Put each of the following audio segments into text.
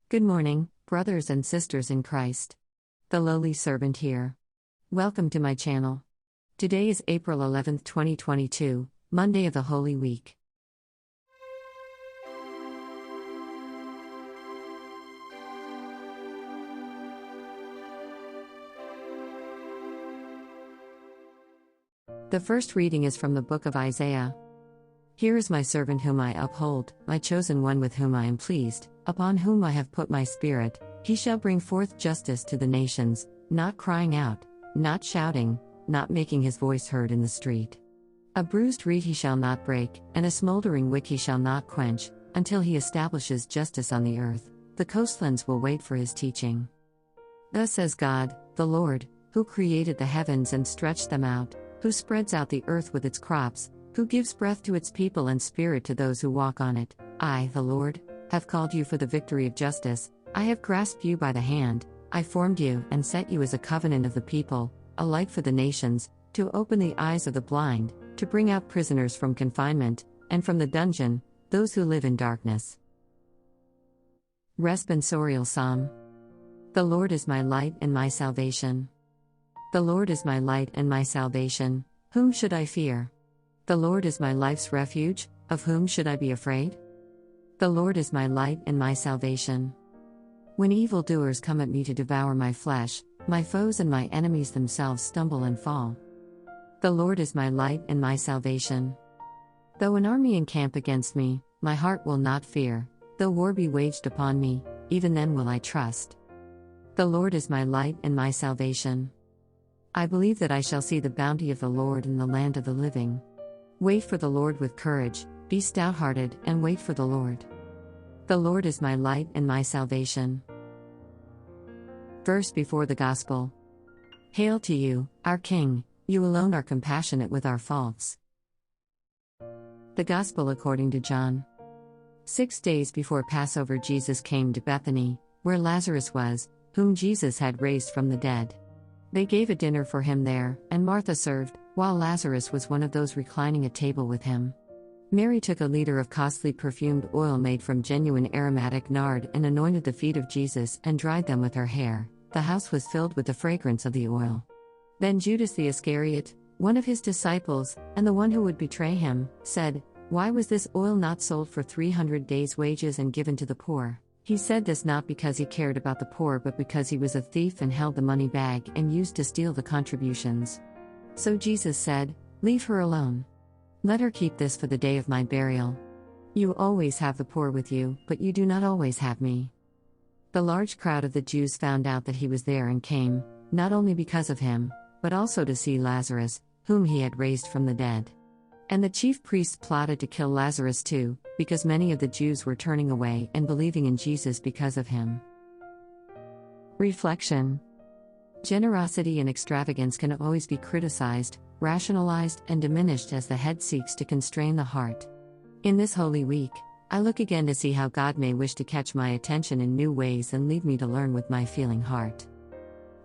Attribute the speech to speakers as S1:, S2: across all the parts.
S1: Good morning, brothers and sisters in Christ. The lowly servant here. Welcome to my channel. Today is April 11th, 2022, Monday of the Holy Week. The first reading is from the book of Isaiah. Here is my servant whom I uphold, my chosen one with whom I am pleased, upon whom I have put my spirit. He shall bring forth justice to the nations, not crying out, not shouting, not making his voice heard in the street. A bruised reed he shall not break, and a smoldering wick he shall not quench, until he establishes justice on the earth. The coastlands will wait for his teaching. Thus says God, the Lord, who created the heavens and stretched them out, who spreads out the earth with its crops, who gives breath to its people and spirit to those who walk on it. I, the Lord, have called you for the victory of justice. I have grasped you by the hand. I formed you and set you as a covenant of the people, a light for the nations, to open the eyes of the blind, to bring out prisoners from confinement, and from the dungeon, those who live in darkness. Responsorial Psalm. The Lord is my light and my salvation. The Lord is my light and my salvation. Whom should I fear? The Lord is my life's refuge. Of whom should I be afraid? The Lord is my light and my salvation. When evildoers come at me to devour my flesh, my foes and my enemies themselves stumble and fall. The Lord is my light and my salvation. Though an army encamp against me, my heart will not fear. Though war be waged upon me, even then will I trust. The Lord is my light and my salvation. I believe that I shall see the bounty of the Lord in the land of the living. Wait for the Lord with courage, be stout-hearted, and wait for the Lord. The Lord is my light and my salvation. Verse before the Gospel. Hail to you, our King, you alone are compassionate with our faults. The Gospel according to John. 6 days before Passover, Jesus came to Bethany, where Lazarus was, whom Jesus had raised from the dead. They gave a dinner for him there, and Martha served, while Lazarus was one of those reclining at table with him. Mary took a liter of costly perfumed oil made from genuine aromatic nard and anointed the feet of Jesus and dried them with her hair. The house was filled with the fragrance of the oil. Then Judas the Iscariot, one of his disciples, and the one who would betray him, said, "Why was this oil not sold for 300 days' wages and given to the poor?" He said this not because he cared about the poor but because he was a thief and held the money bag and used to steal the contributions. So Jesus said, "Leave her alone. Let her keep this for the day of my burial. You always have the poor with you, but you do not always have me." The large crowd of the Jews found out that he was there and came, not only because of him, but also to see Lazarus, whom he had raised from the dead. And the chief priests plotted to kill Lazarus too, because many of the Jews were turning away and believing in Jesus because of him. Reflection. Generosity and extravagance can always be criticized, rationalized, and diminished as the head seeks to constrain the heart. In this Holy Week, I look again to see how God may wish to catch my attention in new ways and lead me to learn with my feeling heart.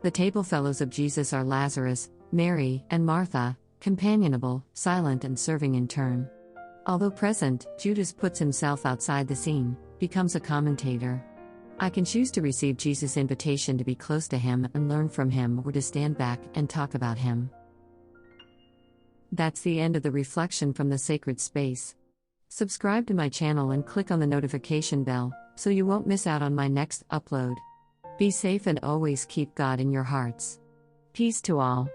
S1: The table fellows of Jesus are Lazarus, Mary, and Martha, companionable, silent, and serving in turn. Although present, Judas puts himself outside the scene, becomes a commentator. I can choose to receive Jesus' invitation to be close to him and learn from him, or to stand back and talk about him. That's the end of the reflection from the sacred space. Subscribe to my channel and click on the notification bell, so you won't miss out on my next upload. Be safe and always keep God in your hearts. Peace to all.